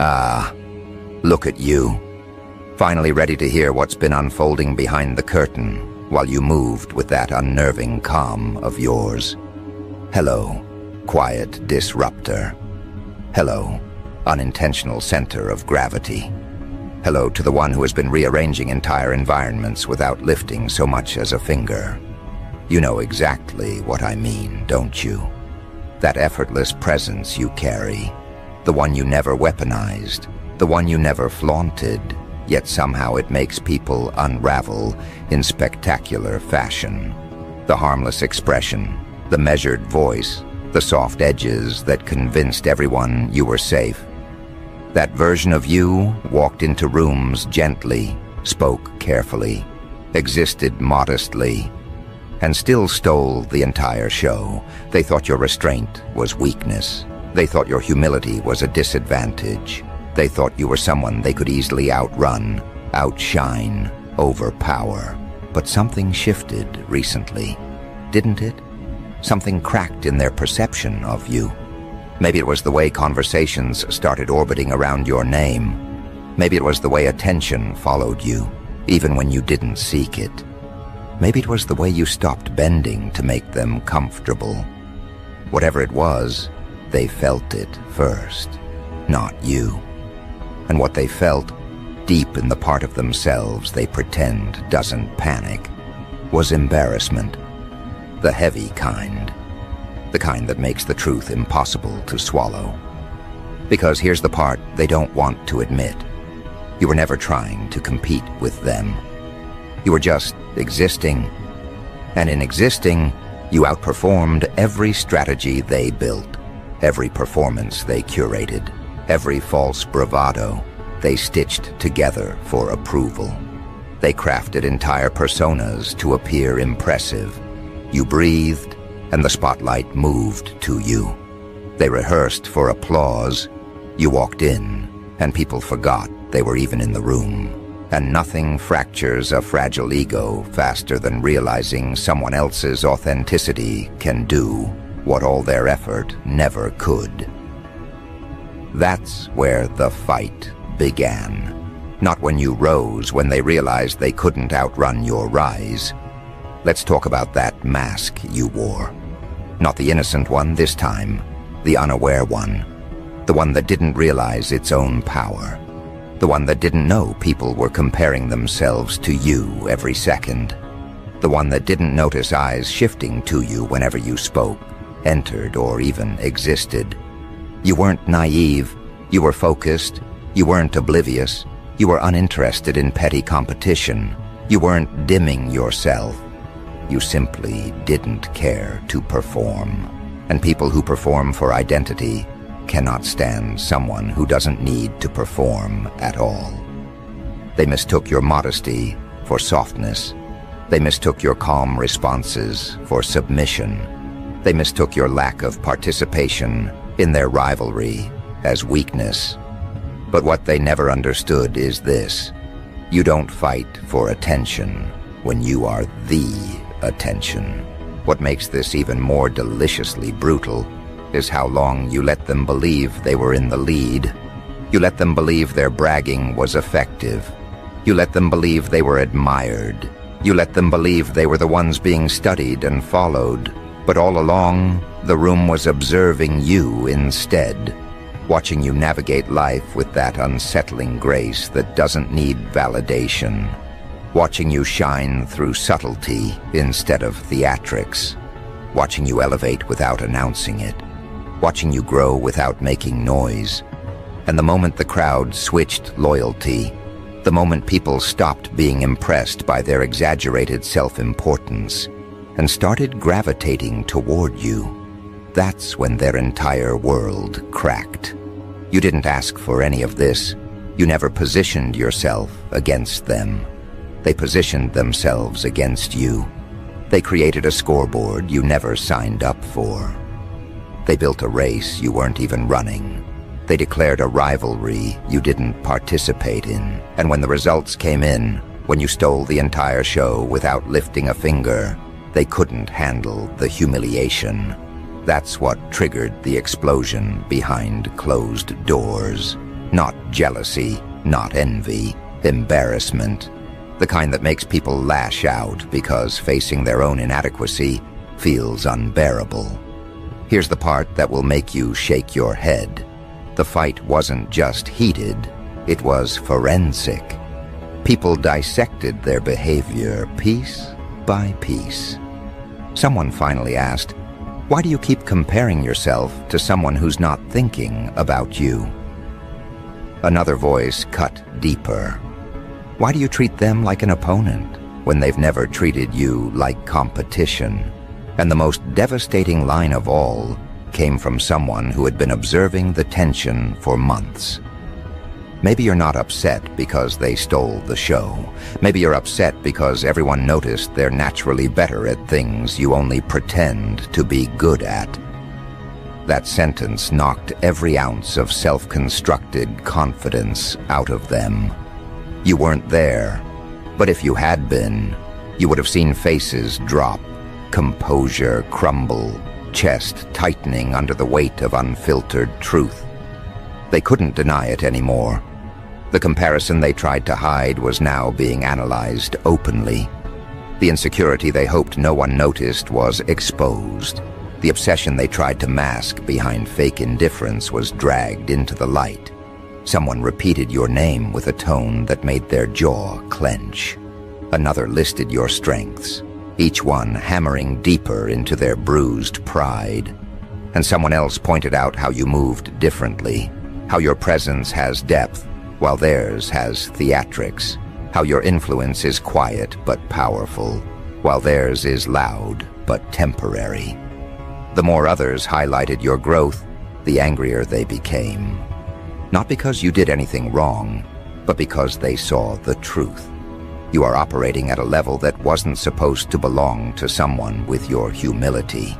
Ah, look at you. Finally ready to hear what's been unfolding behind the curtain while you moved with that unnerving calm of yours. Hello, quiet disruptor. Hello, unintentional center of gravity. Hello to the one who has been rearranging entire environments without lifting so much as a finger. You know exactly what I mean, don't you? That effortless presence you carry, the one you never weaponized, the one you never flaunted, yet somehow it makes people unravel in spectacular fashion. The harmless expression, the measured voice, the soft edges that convinced everyone you were safe. That version of you walked into rooms gently, spoke carefully, existed modestly, and still stole the entire show. They thought your restraint was weakness. They thought your humility was a disadvantage. They thought you were someone they could easily outrun, outshine, overpower. But something shifted recently, didn't it? Something cracked in their perception of you. Maybe it was the way conversations started orbiting around your name. Maybe it was the way attention followed you, even when you didn't seek it. Maybe it was the way you stopped bending to make them comfortable. Whatever it was, they felt it first, not you. And what they felt, deep in the part of themselves they pretend doesn't panic, was embarrassment. The heavy kind. The kind that makes the truth impossible to swallow. Because here's the part they don't want to admit. You were never trying to compete with them. You were just existing. And in existing, you outperformed every strategy they built, every performance they curated, every false bravado they stitched together for approval. They crafted entire personas to appear impressive. You breathed, and the spotlight moved to you. They rehearsed for applause. You walked in, and people forgot they were even in the room. And nothing fractures a fragile ego faster than realizing someone else's authenticity can do what all their effort never could. That's where the fight began. Not when you rose, when they realized they couldn't outrun your rise. Let's talk about that mask you wore. Not the innocent one this time, the unaware one. The one that didn't realize its own power. The one that didn't know people were comparing themselves to you every second. The one that didn't notice eyes shifting to you whenever you spoke, entered, or even existed. You weren't naive. You were focused. You weren't oblivious. You were uninterested in petty competition. You weren't dimming yourself. You simply didn't care to perform. And people who perform for identity cannot stand someone who doesn't need to perform at all. They mistook your modesty for softness. They mistook your calm responses for submission. They mistook your lack of participation in their rivalry as weakness. But what they never understood is this: you don't fight for attention when you are the attention. What makes this even more deliciously brutal is how long you let them believe they were in the lead. You let them believe their bragging was effective. You let them believe they were admired. You let them believe they were the ones being studied and followed. But all along, the room was observing you instead, watching you navigate life with that unsettling grace that doesn't need validation, watching you shine through subtlety instead of theatrics, watching you elevate without announcing it, watching you grow without making noise. And the moment the crowd switched loyalty, the moment people stopped being impressed by their exaggerated self-importance and started gravitating toward you, that's when their entire world cracked. You didn't ask for any of this. You never positioned yourself against them. They positioned themselves against you. They created a scoreboard you never signed up for. They built a race you weren't even running. They declared a rivalry you didn't participate in. And when the results came in, when you stole the entire show without lifting a finger, they couldn't handle the humiliation. That's what triggered the explosion behind closed doors. Not jealousy, not envy, embarrassment. The kind that makes people lash out because facing their own inadequacy feels unbearable. Here's the part that will make you shake your head. The fight wasn't just heated, it was forensic. People dissected their behavior piece by piece. Someone finally asked, "Why do you keep comparing yourself to someone who's not thinking about you?" Another voice cut deeper. "Why do you treat them like an opponent when they've never treated you like competition?" And the most devastating line of all came from someone who had been observing the tension for months. Maybe you're not upset because they stole the show. Maybe you're upset because everyone noticed they're naturally better at things you only pretend to be good at. That sentence knocked every ounce of self-constructed confidence out of them. You weren't there, but if you had been, you would have seen faces drop, composure crumble, chest tightening under the weight of unfiltered truth. They couldn't deny it anymore. The comparison they tried to hide was now being analyzed openly. The insecurity they hoped no one noticed was exposed. The obsession they tried to mask behind fake indifference was dragged into the light. Someone repeated your name with a tone that made their jaw clench. Another listed your strengths, each one hammering deeper into their bruised pride. And someone else pointed out how you moved differently, how your presence has depth while theirs has theatrics, how your influence is quiet but powerful, while theirs is loud but temporary. The more others highlighted your growth, the angrier they became. Not because you did anything wrong, but because they saw the truth. You are operating at a level that wasn't supposed to belong to someone with your humility.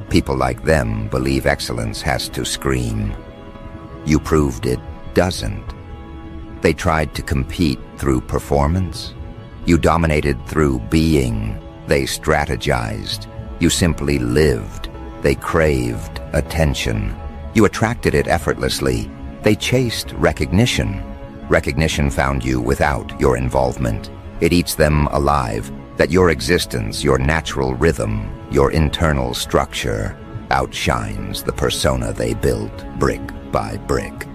People like them believe excellence has to scream. You proved it doesn't. They tried to compete through performance. You dominated through being. They strategized. You simply lived. They craved attention. You attracted it effortlessly. They chased recognition. Recognition found you without your involvement. It eats them alive, that your existence, your natural rhythm, your internal structure outshines the persona they built brick by brick.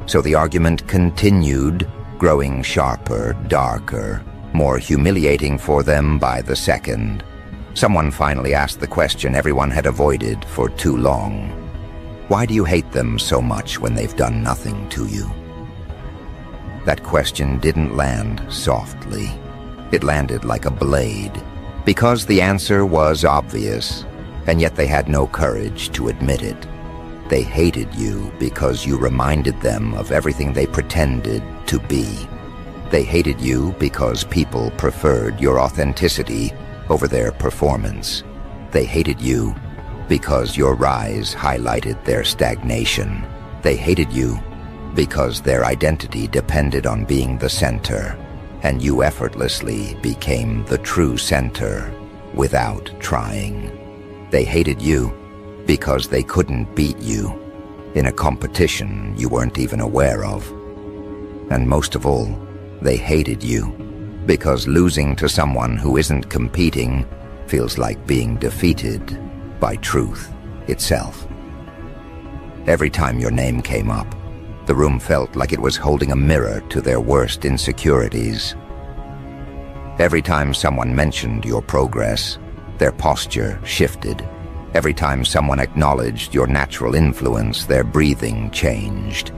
So the argument continued, growing sharper, darker, more humiliating for them by the second. Someone finally asked the question everyone had avoided for too long. Why do you hate them so much when they've done nothing to you? That question didn't land softly. It landed like a blade, because the answer was obvious, and yet they had no courage to admit it. They hated you because you reminded them of everything they pretended to be. They hated you because people preferred your authenticity over their performance. They hated you because your rise highlighted their stagnation. They hated you because their identity depended on being the center, and you effortlessly became the true center without trying. They hated you because they couldn't beat you in a competition you weren't even aware of. And most of all, they hated you because losing to someone who isn't competing feels like being defeated by truth itself. Every time your name came up, the room felt like it was holding a mirror to their worst insecurities. Every time someone mentioned your progress, their posture shifted. Every time someone acknowledged your natural influence, their breathing changed.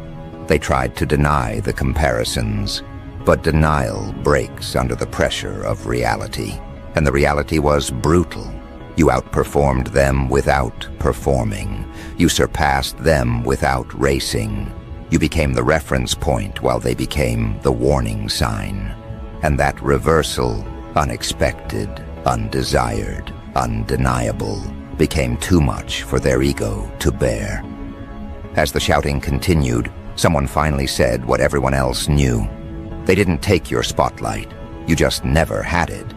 They tried to deny the comparisons, but denial breaks under the pressure of reality. And the reality was brutal. You outperformed them without performing. You surpassed them without racing. You became the reference point while they became the warning sign. And that reversal, unexpected, undesired, undeniable, became too much for their ego to bear. As the shouting continued, someone finally said what everyone else knew. They didn't take your spotlight. You just never had it.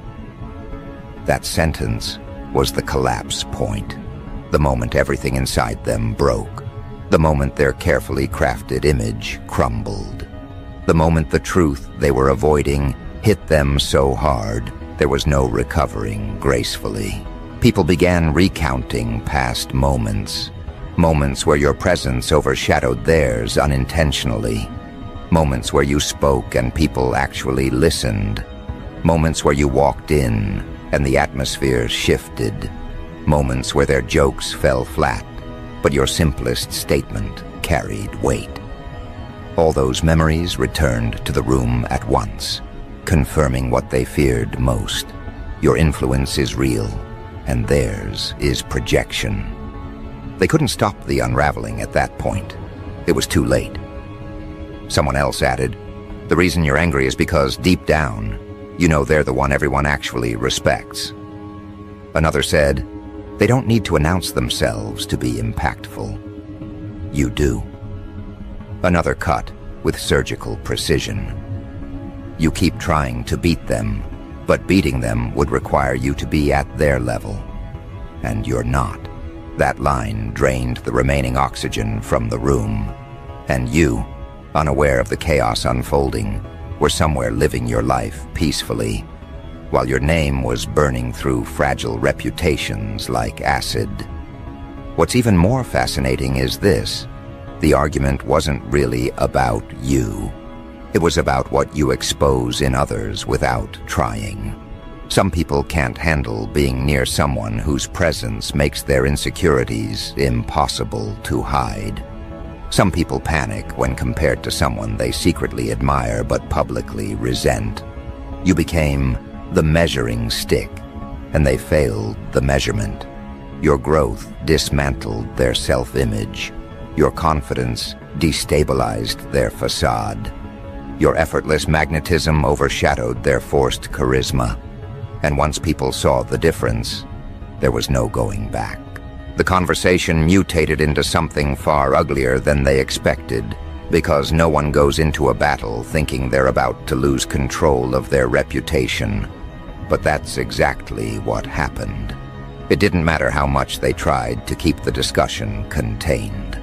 That sentence was the collapse point, the moment everything inside them broke. The moment their carefully crafted image crumbled. The moment the truth they were avoiding hit them so hard, there was no recovering gracefully. People began recounting past moments. Moments where your presence overshadowed theirs unintentionally. Moments where you spoke and people actually listened. Moments where you walked in and the atmosphere shifted. Moments where their jokes fell flat, but your simplest statement carried weight. All those memories returned to the room at once, confirming what they feared most. Your influence is real, and theirs is projection. They couldn't stop the unraveling at that point. It was too late. Someone else added, "The reason you're angry is because deep down, you know they're the one everyone actually respects." Another said, "They don't need to announce themselves to be impactful. You do." Another cut with surgical precision. "You keep trying to beat them, but beating them would require you to be at their level. And you're not." That line drained the remaining oxygen from the room, and you, unaware of the chaos unfolding, were somewhere living your life peacefully, while your name was burning through fragile reputations like acid. What's even more fascinating is this. The argument wasn't really about you. It was about what you expose in others without trying. Some people can't handle being near someone whose presence makes their insecurities impossible to hide. Some people panic when compared to someone they secretly admire but publicly resent. You became the measuring stick, and they failed the measurement. Your growth dismantled their self-image. Your confidence destabilized their facade. Your effortless magnetism overshadowed their forced charisma. And once people saw the difference, there was no going back. The conversation mutated into something far uglier than they expected, because no one goes into a battle thinking they're about to lose control of their reputation. But that's exactly what happened. It didn't matter how much they tried to keep the discussion contained.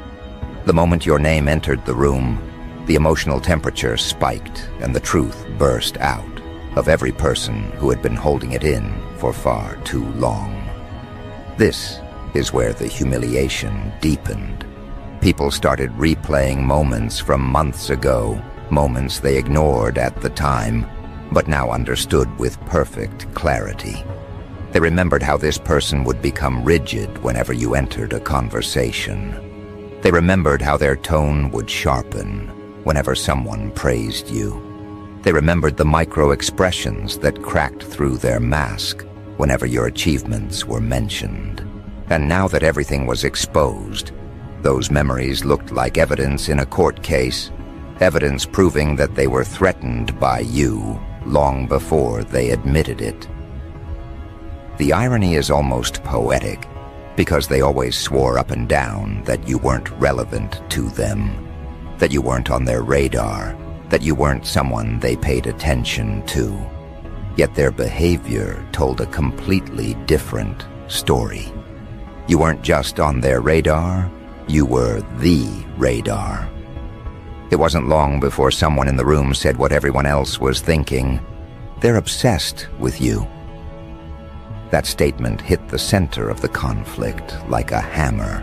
The moment your name entered the room, the emotional temperature spiked and the truth burst out of every person who had been holding it in for far too long. This is where the humiliation deepened. People started replaying moments from months ago, moments they ignored at the time, but now understood with perfect clarity. They remembered how this person would become rigid whenever you entered a conversation. They remembered how their tone would sharpen whenever someone praised you. They remembered the micro-expressions that cracked through their mask whenever your achievements were mentioned. And now that everything was exposed, those memories looked like evidence in a court case, evidence proving that they were threatened by you long before they admitted it. The irony is almost poetic, because they always swore up and down that you weren't relevant to them, that you weren't on their radar, that you weren't someone they paid attention to. Yet their behavior told a completely different story. You weren't just on their radar, you were the radar. It wasn't long before someone in the room said what everyone else was thinking. They're obsessed with you. That statement hit the center of the conflict like a hammer.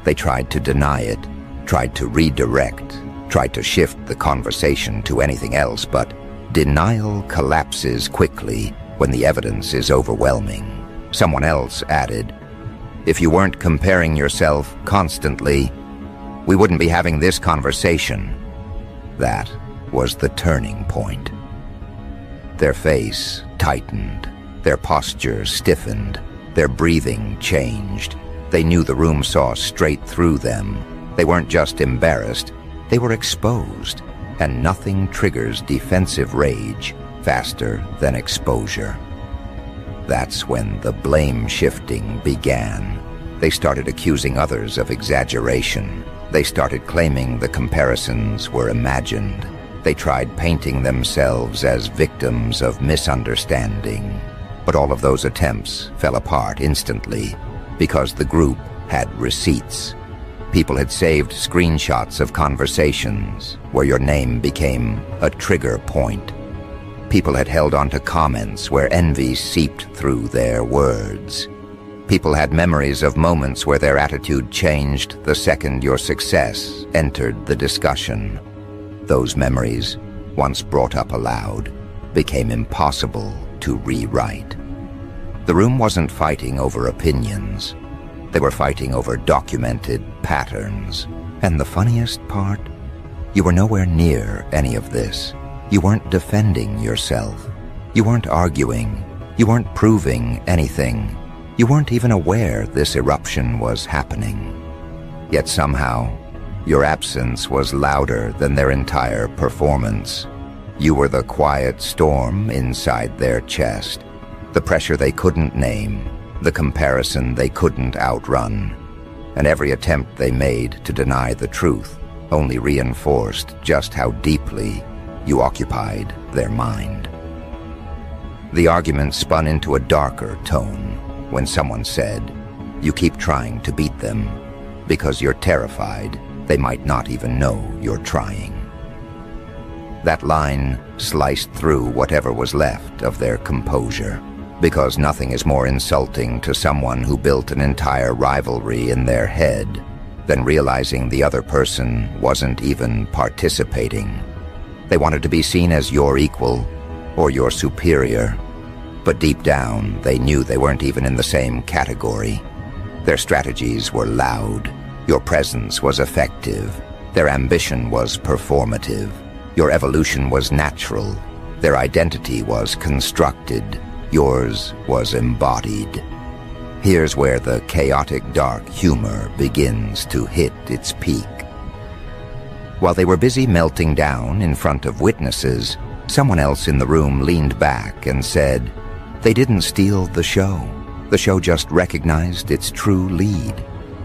They tried to deny it, tried to redirect, tried to shift the conversation to anything else, but denial collapses quickly when the evidence is overwhelming. Someone else added, "If you weren't comparing yourself constantly, we wouldn't be having this conversation." That was the turning point. Their face tightened, their posture stiffened, their breathing changed. They knew the room saw straight through them. They weren't just embarrassed, they were exposed, and nothing triggers defensive rage faster than exposure. That's when the blame shifting began. They started accusing others of exaggeration. They started claiming the comparisons were imagined. They tried painting themselves as victims of misunderstanding. But all of those attempts fell apart instantly because the group had receipts. People had saved screenshots of conversations where your name became a trigger point. People had held onto comments where envy seeped through their words. People had memories of moments where their attitude changed the second your success entered the discussion. Those memories, once brought up aloud, became impossible to rewrite. The room wasn't fighting over opinions. They were fighting over documented patterns. And the funniest part? You were nowhere near any of this. You weren't defending yourself. You weren't arguing. You weren't proving anything. You weren't even aware this eruption was happening. Yet somehow, your absence was louder than their entire performance. You were the quiet storm inside their chest, the pressure they couldn't name, the comparison they couldn't outrun. And every attempt they made to deny the truth only reinforced just how deeply you occupied their mind. The argument spun into a darker tone when someone said, "You keep trying to beat them because you're terrified they might not even know you're trying." That line sliced through whatever was left of their composure, because nothing is more insulting to someone who built an entire rivalry in their head than realizing the other person wasn't even participating. They wanted to be seen as your equal or your superior, but deep down they knew they weren't even in the same category. Their strategies were loud, your presence was effective, their ambition was performative, your evolution was natural, their identity was constructed, yours was embodied. Here's where the chaotic dark humor begins to hit its peak. While they were busy melting down in front of witnesses, someone else in the room leaned back and said, "They didn't steal the show. The show just recognized its true lead."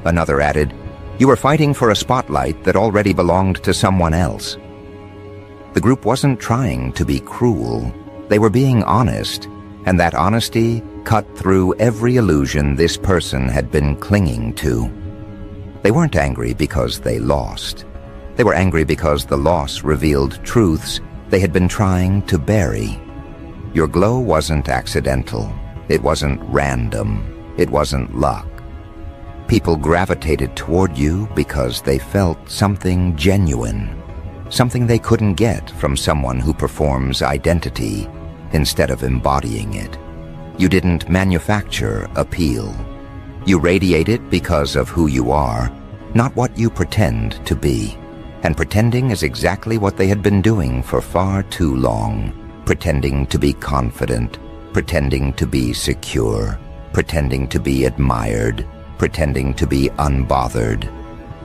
Another added, "You were fighting for a spotlight that already belonged to someone else." The group wasn't trying to be cruel. They were being honest, and that honesty cut through every illusion this person had been clinging to. They weren't angry because they lost. They were angry because the loss revealed truths they had been trying to bury. Your glow wasn't accidental. It wasn't random. It wasn't luck. People gravitated toward you because they felt something genuine, something they couldn't get from someone who performs identity instead of embodying it. You didn't manufacture appeal. You radiate it because of who you are, not what you pretend to be. And pretending is exactly what they had been doing for far too long. Pretending to be confident, pretending to be secure, pretending to be admired, pretending to be unbothered.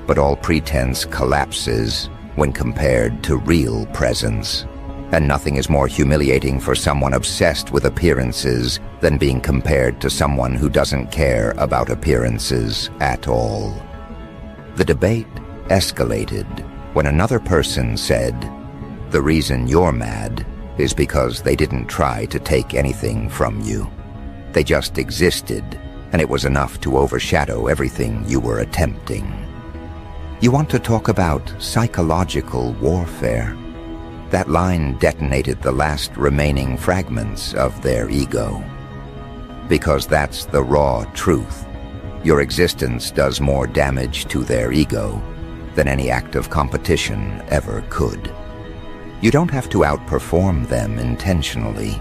But all pretense collapses when compared to real presence. And nothing is more humiliating for someone obsessed with appearances than being compared to someone who doesn't care about appearances at all. The debate escalated when another person said, "The reason you're mad is because they didn't try to take anything from you. They just existed, and it was enough to overshadow everything you were attempting." You want to talk about psychological warfare? That line detonated the last remaining fragments of their ego. Because that's the raw truth. Your existence does more damage to their ego than any act of competition ever could. You don't have to outperform them intentionally.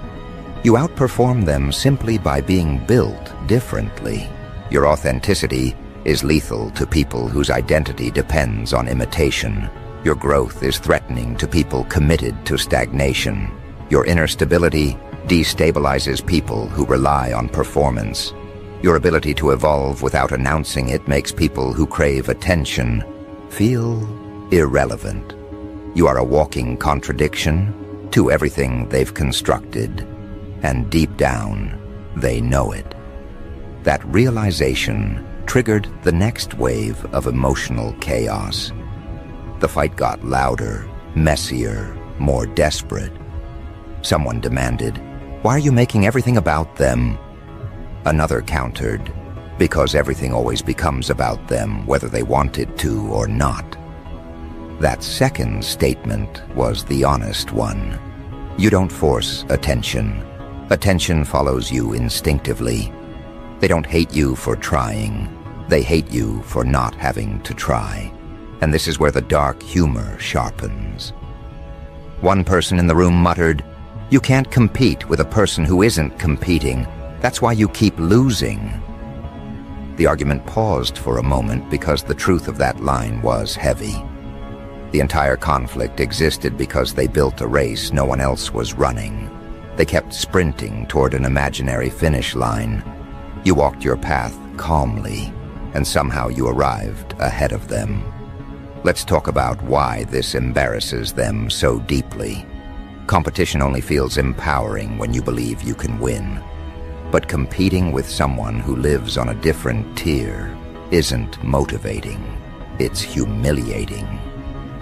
You outperform them simply by being built differently. Your authenticity is lethal to people whose identity depends on imitation. Your growth is threatening to people committed to stagnation. Your inner stability destabilizes people who rely on performance. Your ability to evolve without announcing it makes people who crave attention feel irrelevant. You are a walking contradiction to everything they've constructed, and deep down, they know it. That realization triggered the next wave of emotional chaos. The fight got louder, messier, more desperate. Someone demanded, "Why are you making everything about them?" Another countered, because everything always becomes about them, whether they want it to or not. That second statement was the honest one. You don't force attention. Attention follows you instinctively. They don't hate you for trying. They hate you for not having to try. And this is where the dark humor sharpens. One person in the room muttered, "You can't compete with a person who isn't competing. That's why you keep losing." The argument paused for a moment because the truth of that line was heavy. The entire conflict existed because they built a race no one else was running. They kept sprinting toward an imaginary finish line. You walked your path calmly, and somehow you arrived ahead of them. Let's talk about why this embarrasses them so deeply. Competition only feels empowering when you believe you can win. But competing with someone who lives on a different tier isn't motivating. It's humiliating.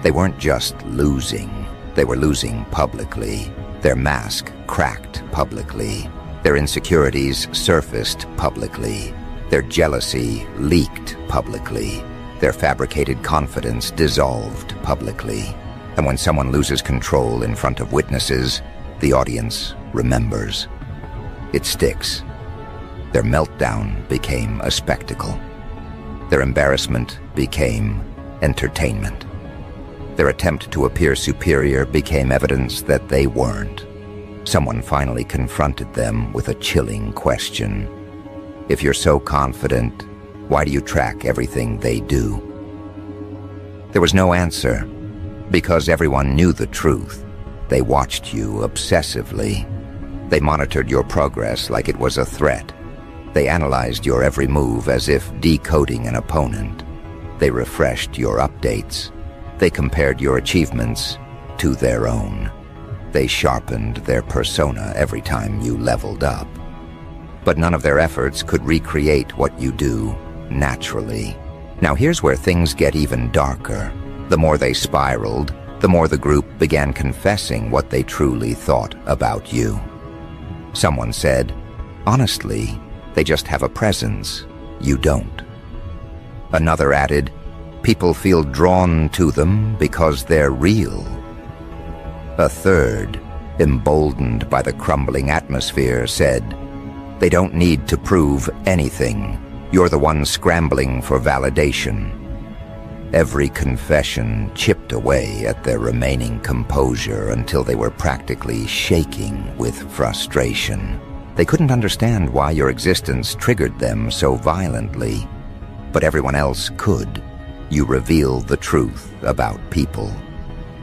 They weren't just losing. They were losing publicly. Their mask cracked publicly. Their insecurities surfaced publicly. Their jealousy leaked publicly. Their fabricated confidence dissolved publicly. And when someone loses control in front of witnesses, the audience remembers. It sticks. Their meltdown became a spectacle. Their embarrassment became entertainment. Their attempt to appear superior became evidence that they weren't. Someone finally confronted them with a chilling question. If you're so confident, why do you track everything they do? There was no answer, because everyone knew the truth. They watched you obsessively. They monitored your progress like it was a threat. They analyzed your every move as if decoding an opponent. They refreshed your updates. They compared your achievements to their own. They sharpened their persona every time you leveled up. But none of their efforts could recreate what you do naturally. Now here's where things get even darker. The more they spiraled, the more the group began confessing what they truly thought about you. Someone said, "Honestly, they just have a presence. You don't." Another added, "People feel drawn to them because they're real." A third, emboldened by the crumbling atmosphere, said, "They don't need to prove anything. You're the one scrambling for validation." Every confession chipped away at their remaining composure until they were practically shaking with frustration. They couldn't understand why your existence triggered them so violently, but everyone else could. You reveal the truth about people.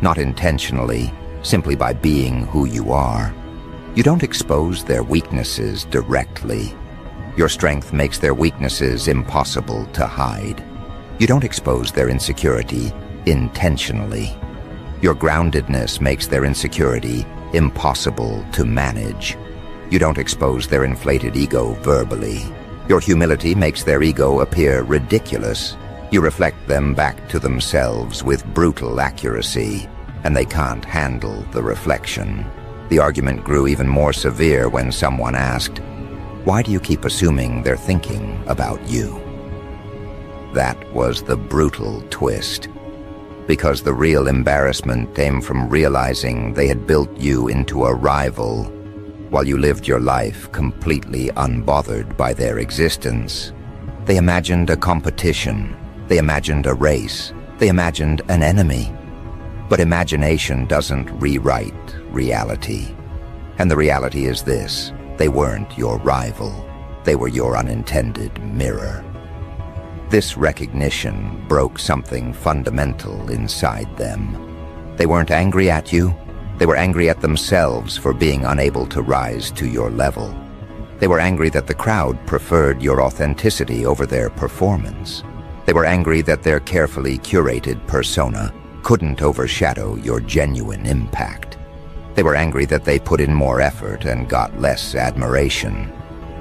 Not intentionally, simply by being who you are. You don't expose their weaknesses directly. Your strength makes their weaknesses impossible to hide. You don't expose their insecurity intentionally. Your groundedness makes their insecurity impossible to manage. You don't expose their inflated ego verbally. Your humility makes their ego appear ridiculous. You reflect them back to themselves with brutal accuracy, and they can't handle the reflection. The argument grew even more severe when someone asked, "Why do you keep assuming they're thinking about you?" That was the brutal twist, because the real embarrassment came from realizing they had built you into a rival while you lived your life completely unbothered by their existence. They imagined a competition. They imagined a race. They imagined an enemy. But imagination doesn't rewrite reality. And the reality is this: they weren't your rival. They were your unintended mirror. This recognition broke something fundamental inside them. They weren't angry at you. They were angry at themselves for being unable to rise to your level. They were angry that the crowd preferred your authenticity over their performance. They were angry that their carefully curated persona couldn't overshadow your genuine impact. They were angry that they put in more effort and got less admiration.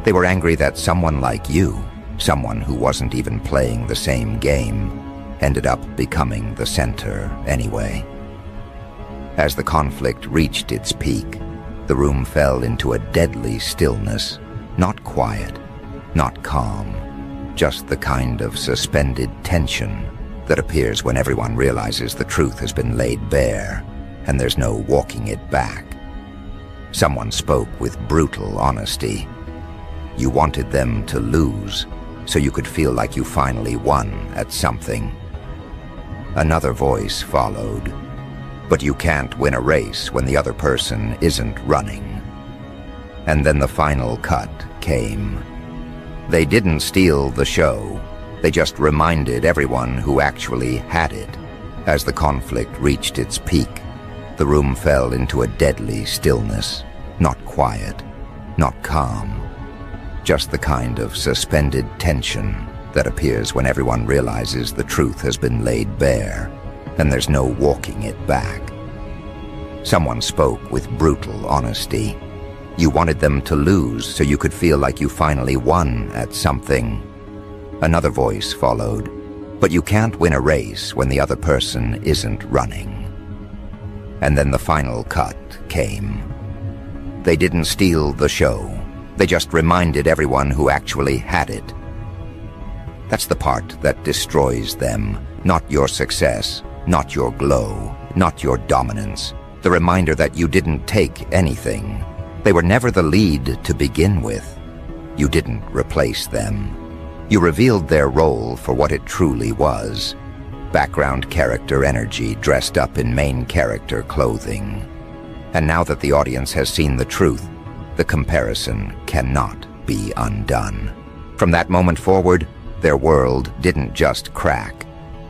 They were angry that someone like you, someone who wasn't even playing the same game, ended up becoming the center anyway. As the conflict reached its peak, the room fell into a deadly stillness, not quiet, not calm, just the kind of suspended tension that appears when everyone realizes the truth has been laid bare and there's no walking it back. Someone spoke with brutal honesty. You wanted them to lose so you could feel like you finally won at something. Another voice followed. But you can't win a race when the other person isn't running. And then the final cut came. They didn't steal the show. They just reminded everyone who actually had it. As the conflict reached its peak, the room fell into a deadly stillness. Not quiet, not calm. Just the kind of suspended tension that appears when everyone realizes the truth has been laid bare and there's no walking it back. Someone spoke with brutal honesty. You wanted them to lose so you could feel like you finally won at something. Another voice followed. But you can't win a race when the other person isn't running. And then the final cut came. They didn't steal the show. They just reminded everyone who actually had it. That's the part that destroys them. Not your success, not your glow, not your dominance. The reminder that you didn't take anything. They were never the lead to begin with. You didn't replace them. You revealed their role for what it truly was. Background character energy dressed up in main character clothing. And now that the audience has seen the truth, the comparison cannot be undone. From that moment forward, their world didn't just crack.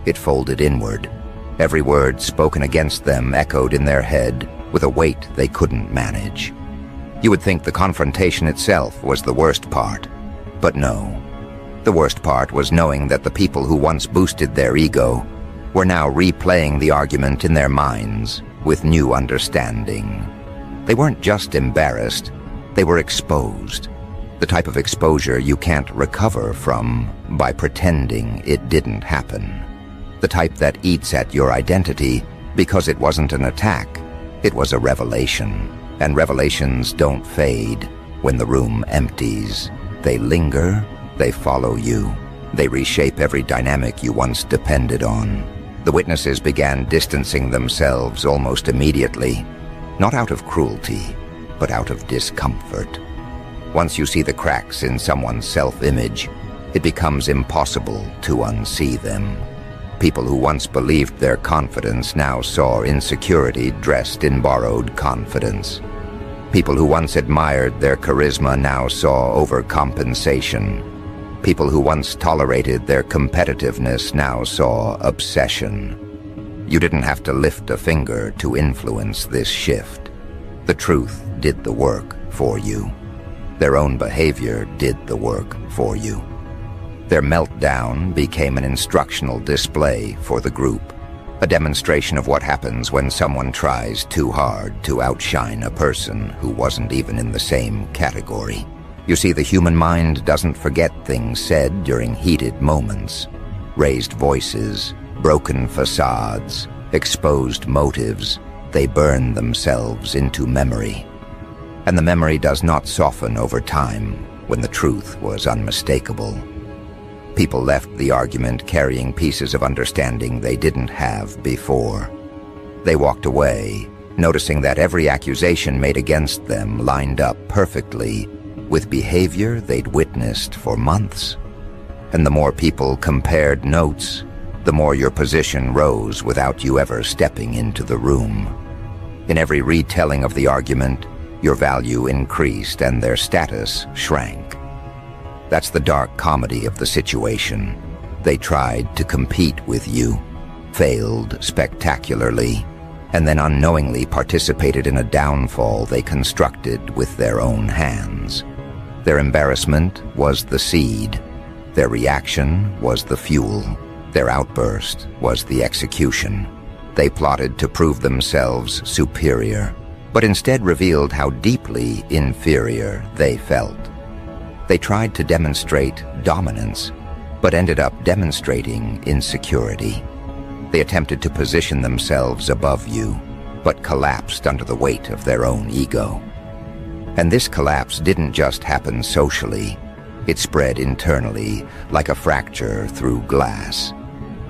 It folded inward. Every word spoken against them echoed in their head with a weight they couldn't manage. You would think the confrontation itself was the worst part, but no. The worst part was knowing that the people who once boosted their ego were now replaying the argument in their minds with new understanding. They weren't just embarrassed, they were exposed. The type of exposure you can't recover from by pretending it didn't happen. The type that eats at your identity because it wasn't an attack, it was a revelation. And revelations don't fade when the room empties. They linger, they follow you. They reshape every dynamic you once depended on. The witnesses began distancing themselves almost immediately, not out of cruelty, but out of discomfort. Once you see the cracks in someone's self-image, it becomes impossible to unsee them. People who once believed their confidence now saw insecurity dressed in borrowed confidence. People who once admired their charisma now saw overcompensation. People who once tolerated their competitiveness now saw obsession. You didn't have to lift a finger to influence this shift. The truth did the work for you. Their own behavior did the work for you. Their meltdown became an instructional display for the group, a demonstration of what happens when someone tries too hard to outshine a person who wasn't even in the same category. You see, the human mind doesn't forget things said during heated moments. Raised voices, broken facades, exposed motives, they burn themselves into memory. And the memory does not soften over time when the truth was unmistakable. People left the argument carrying pieces of understanding they didn't have before. They walked away, noticing that every accusation made against them lined up perfectly with behavior they'd witnessed for months. And the more people compared notes, the more your position rose without you ever stepping into the room. In every retelling of the argument, your value increased and their status shrank. That's the dark comedy of the situation. They tried to compete with you, failed spectacularly, and then unknowingly participated in a downfall they constructed with their own hands. Their embarrassment was the seed. Their reaction was the fuel. Their outburst was the execution. They plotted to prove themselves superior, but instead revealed how deeply inferior they felt. They tried to demonstrate dominance, but ended up demonstrating insecurity. They attempted to position themselves above you, but collapsed under the weight of their own ego. And this collapse didn't just happen socially, It spread internally like a fracture through glass.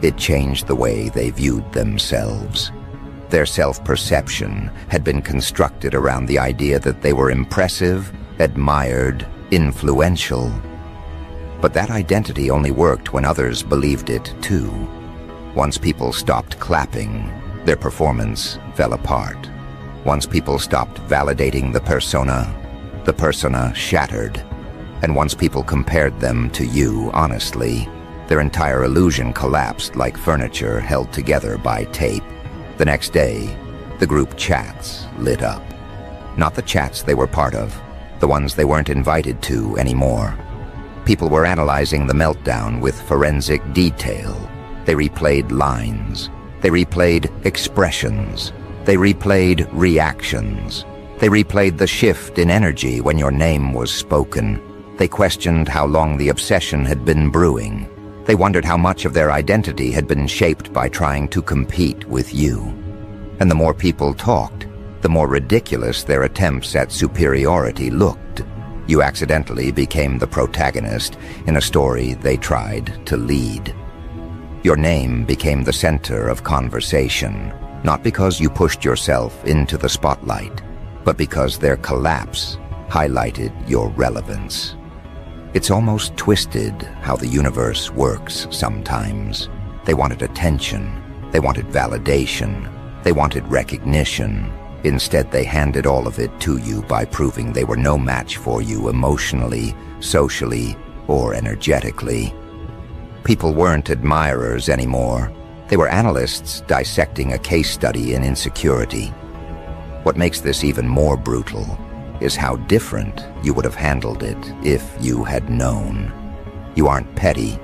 It changed the way they viewed themselves. Their self-perception had been constructed around the idea that they were impressive, admired, influential. But that identity only worked when others believed it too. Once people stopped clapping, their performance fell apart. Once people stopped validating the persona shattered. And once people compared them to you honestly, their entire illusion collapsed like furniture held together by tape. The next day, the group chats lit up. Not the chats they were part of, the ones they weren't invited to anymore. People were analyzing the meltdown with forensic detail. They replayed lines. They replayed expressions. They replayed reactions. They replayed the shift in energy when your name was spoken. They questioned how long the obsession had been brewing. They wondered how much of their identity had been shaped by trying to compete with you. And the more people talked, the more ridiculous their attempts at superiority looked. You accidentally became the protagonist in a story they tried to lead. Your name became the center of conversation, not because you pushed yourself into the spotlight, but because their collapse highlighted your relevance. It's almost twisted how the universe works sometimes. They wanted attention. They wanted validation. They wanted recognition. Instead, they handed all of it to you by proving they were no match for you emotionally, socially, or energetically. People weren't admirers anymore. They were analysts dissecting a case study in insecurity. What makes this even more brutal is how different you would have handled it if you had known. You aren't petty.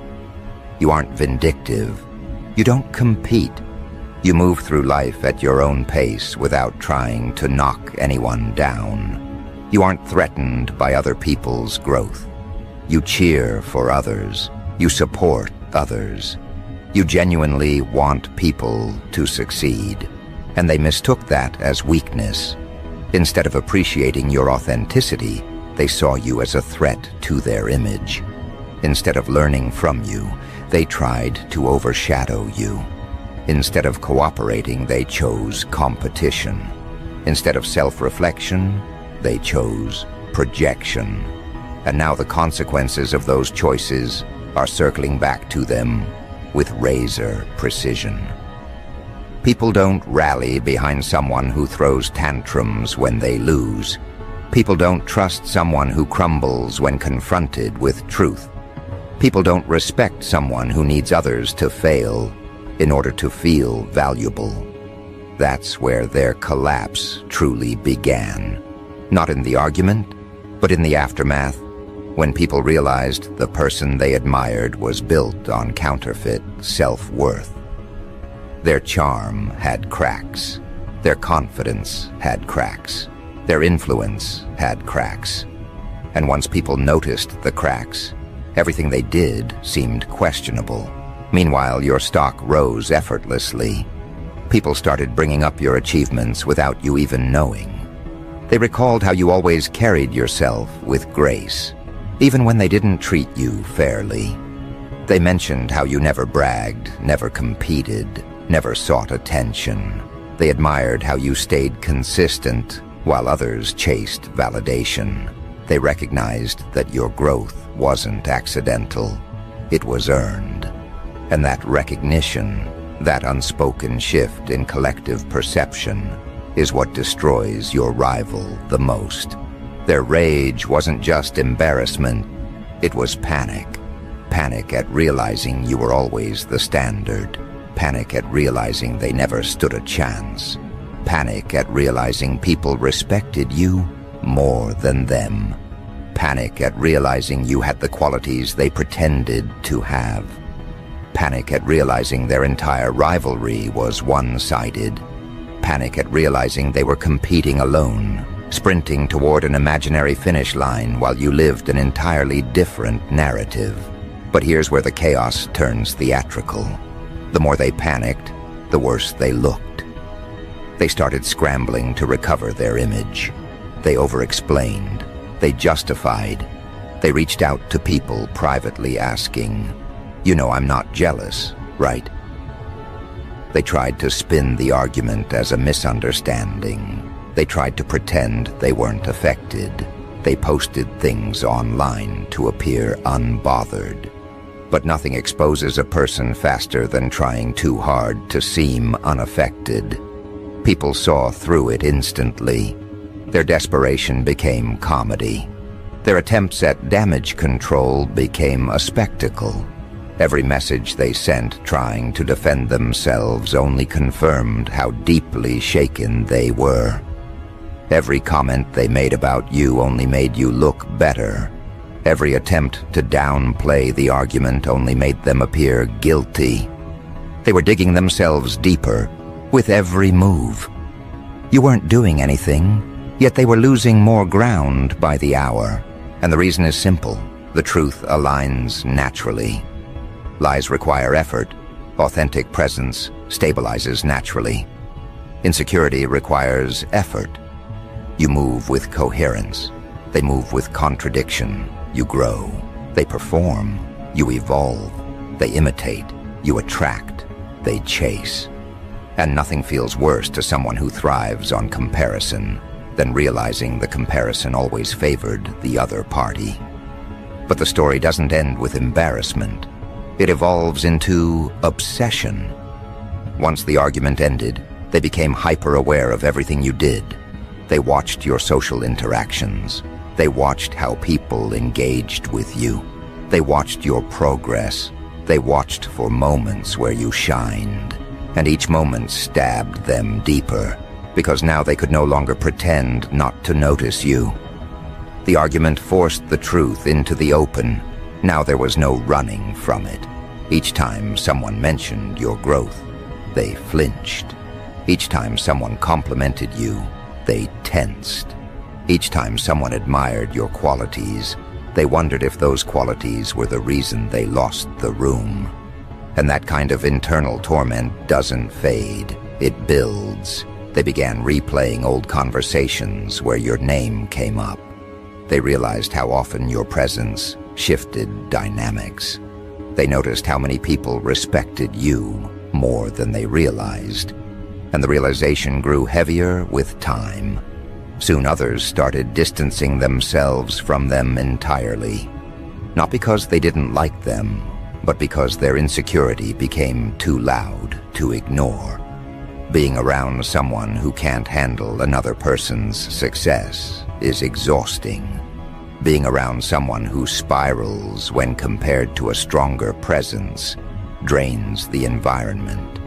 You aren't vindictive. You don't compete. You move through life at your own pace without trying to knock anyone down. You aren't threatened by other people's growth. You cheer for others. You support others. You genuinely want people to succeed. And they mistook that as weakness. Instead of appreciating your authenticity, they saw you as a threat to their image. Instead of learning from you, they tried to overshadow you. Instead of cooperating, they chose competition. Instead of self-reflection, they chose projection. And now the consequences of those choices are circling back to them with razor precision. People don't rally behind someone who throws tantrums when they lose. People don't trust someone who crumbles when confronted with truth. People don't respect someone who needs others to fail in order to feel valuable. That's where their collapse truly began. Not in the argument, but in the aftermath, when people realized the person they admired was built on counterfeit self-worth. Their charm had cracks. Their confidence had cracks. Their influence had cracks. And once people noticed the cracks, everything they did seemed questionable. Meanwhile, your stock rose effortlessly. People started bringing up your achievements without you even knowing. They recalled how you always carried yourself with grace, even when they didn't treat you fairly. They mentioned how you never bragged, never competed, never sought attention. They admired how you stayed consistent while others chased validation. They recognized that your growth wasn't accidental, it was earned. And that recognition, that unspoken shift in collective perception, is what destroys your rival the most. Their rage wasn't just embarrassment, it was panic. Panic at realizing you were always the standard. Panic at realizing they never stood a chance. Panic at realizing people respected you more than them. Panic at realizing you had the qualities they pretended to have. Panic at realizing their entire rivalry was one-sided. Panic at realizing they were competing alone, sprinting toward an imaginary finish line while you lived an entirely different narrative. But here's where the chaos turns theatrical. The more they panicked, the worse they looked. They started scrambling to recover their image. They over-explained. They justified. They reached out to people privately asking, "You know I'm not jealous, right?" They tried to spin the argument as a misunderstanding. They tried to pretend they weren't affected. They posted things online to appear unbothered. But nothing exposes a person faster than trying too hard to seem unaffected. People saw through it instantly. Their desperation became comedy. Their attempts at damage control became a spectacle. Every message they sent trying to defend themselves only confirmed how deeply shaken they were. Every comment they made about you only made you look better. Every attempt to downplay the argument only made them appear guilty. They were digging themselves deeper with every move. You weren't doing anything, yet they were losing more ground by the hour. And the reason is simple. The truth aligns naturally. Lies require effort. Authentic presence stabilizes naturally. Insecurity requires effort. You move with coherence. They move with contradiction. You grow. They perform. You evolve. They imitate. You attract. They chase. And nothing feels worse to someone who thrives on comparison than realizing the comparison always favored the other party. But the story doesn't end with embarrassment. It evolves into obsession. Once the argument ended, they became hyper-aware of everything you did. They watched your social interactions. They watched how people engaged with you. They watched your progress. They watched for moments where you shined. And each moment stabbed them deeper, because now they could no longer pretend not to notice you. The argument forced the truth into the open. Now there was no running from it. Each time someone mentioned your growth, they flinched. Each time someone complimented you, they tensed. Each time someone admired your qualities, they wondered if those qualities were the reason they lost the room. And that kind of internal torment doesn't fade. It builds. They began replaying old conversations where your name came up. They realized how often your presence shifted dynamics. They noticed how many people respected you more than they realized. And the realization grew heavier with time. Soon others started distancing themselves from them entirely. Not because they didn't like them, but because their insecurity became too loud to ignore. Being around someone who can't handle another person's success is exhausting. Being around someone who spirals when compared to a stronger presence drains the environment.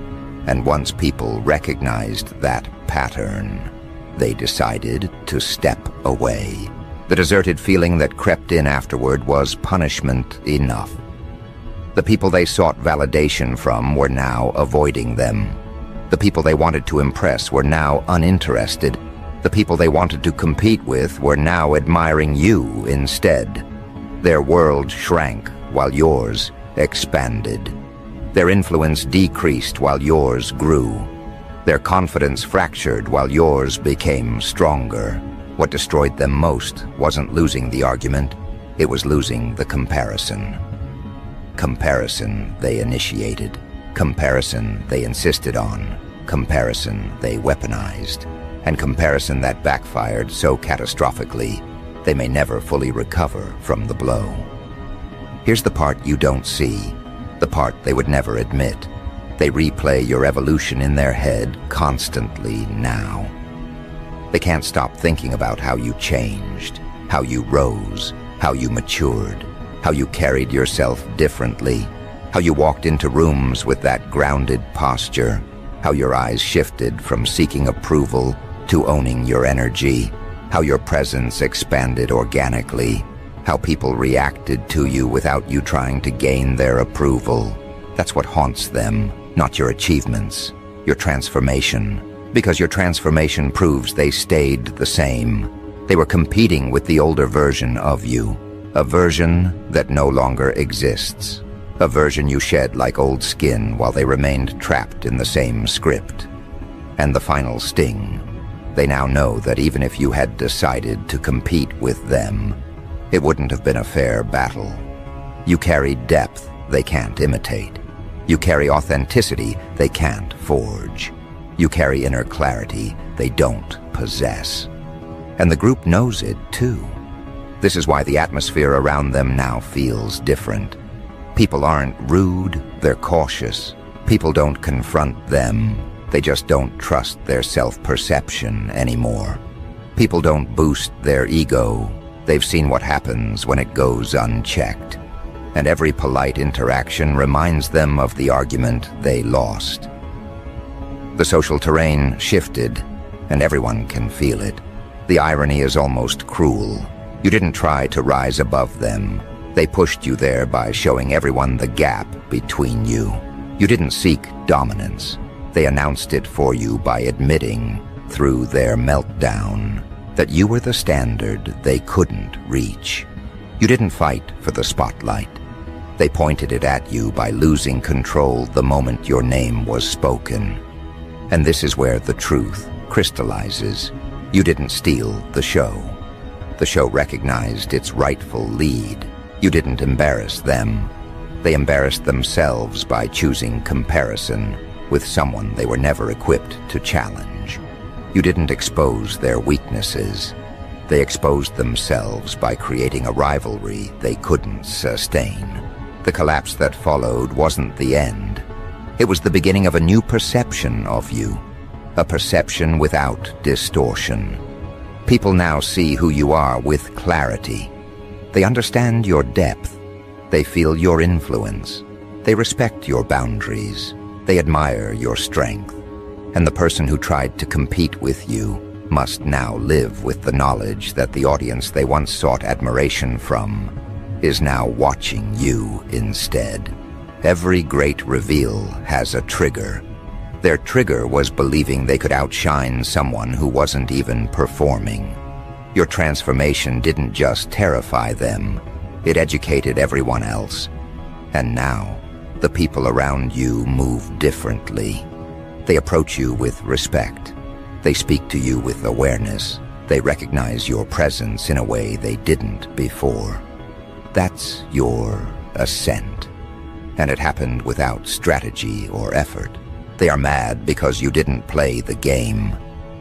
And once people recognized that pattern, they decided to step away. The deserted feeling that crept in afterward was punishment enough. The people they sought validation from were now avoiding them. The people they wanted to impress were now uninterested. The people they wanted to compete with were now admiring you instead. Their world shrank while yours expanded. Their influence decreased while yours grew. Their confidence fractured while yours became stronger. What destroyed them most wasn't losing the argument, it was losing the comparison. Comparison they initiated. Comparison they insisted on. Comparison they weaponized. And comparison that backfired so catastrophically, they may never fully recover from the blow. Here's the part you don't see, the part they would never admit. They replay your evolution in their head constantly now. They can't stop thinking about how you changed, how you rose, how you matured, how you carried yourself differently, how you walked into rooms with that grounded posture, how your eyes shifted from seeking approval to owning your energy, how your presence expanded organically, how people reacted to you without you trying to gain their approval. That's what haunts them, not your achievements, your transformation. Because your transformation proves they stayed the same. They were competing with the older version of you, a version that no longer exists. A version you shed like old skin while they remained trapped in the same script. And the final sting. They now know that even if you had decided to compete with them, it wouldn't have been a fair battle. You carry depth they can't imitate. You carry authenticity they can't forge. You carry inner clarity they don't possess. And the group knows it too. This is why the atmosphere around them now feels different. People aren't rude, they're cautious. People don't confront them, they just don't trust their self-perception anymore. People don't boost their ego, they've seen what happens when it goes unchecked. And every polite interaction reminds them of the argument they lost. The social terrain shifted, and everyone can feel it. The irony is almost cruel. You didn't try to rise above them. They pushed you there by showing everyone the gap between you. You didn't seek dominance. They announced it for you by admitting, through their meltdown, that you were the standard they couldn't reach. You didn't fight for the spotlight. They pointed it at you by losing control the moment your name was spoken. And this is where the truth crystallizes. You didn't steal the show. The show recognized its rightful lead. You didn't embarrass them. They embarrassed themselves by choosing comparison with someone they were never equipped to challenge. You didn't expose their weaknesses. They exposed themselves by creating a rivalry they couldn't sustain. The collapse that followed wasn't the end. It was the beginning of a new perception of you, a perception without distortion. People now see who you are with clarity. They understand your depth. They feel your influence. They respect your boundaries. They admire your strength. And the person who tried to compete with you must now live with the knowledge that the audience they once sought admiration from is now watching you instead. Every great reveal has a trigger. Their trigger was believing they could outshine someone who wasn't even performing. Your transformation didn't just terrify them, it educated everyone else. And now, the people around you move differently. They approach you with respect. They speak to you with awareness. They recognize your presence in a way they didn't before. That's your ascent. And it happened without strategy or effort. They are mad because you didn't play the game,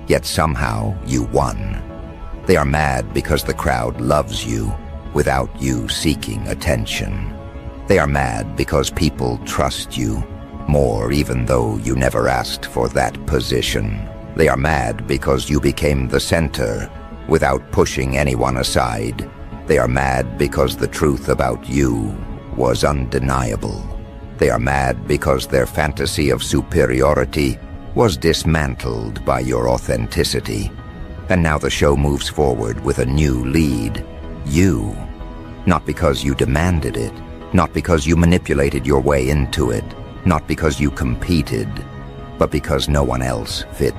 yet somehow you won. They are mad because the crowd loves you without you seeking attention. They are mad because people trust you more even though you never asked for that position. They are mad because you became the center without pushing anyone aside. They are mad because the truth about you was undeniable. They are mad because their fantasy of superiority was dismantled by your authenticity. And now the show moves forward with a new lead. You. Not because you demanded it, not because you manipulated your way into it, not because you competed, but because no one else fit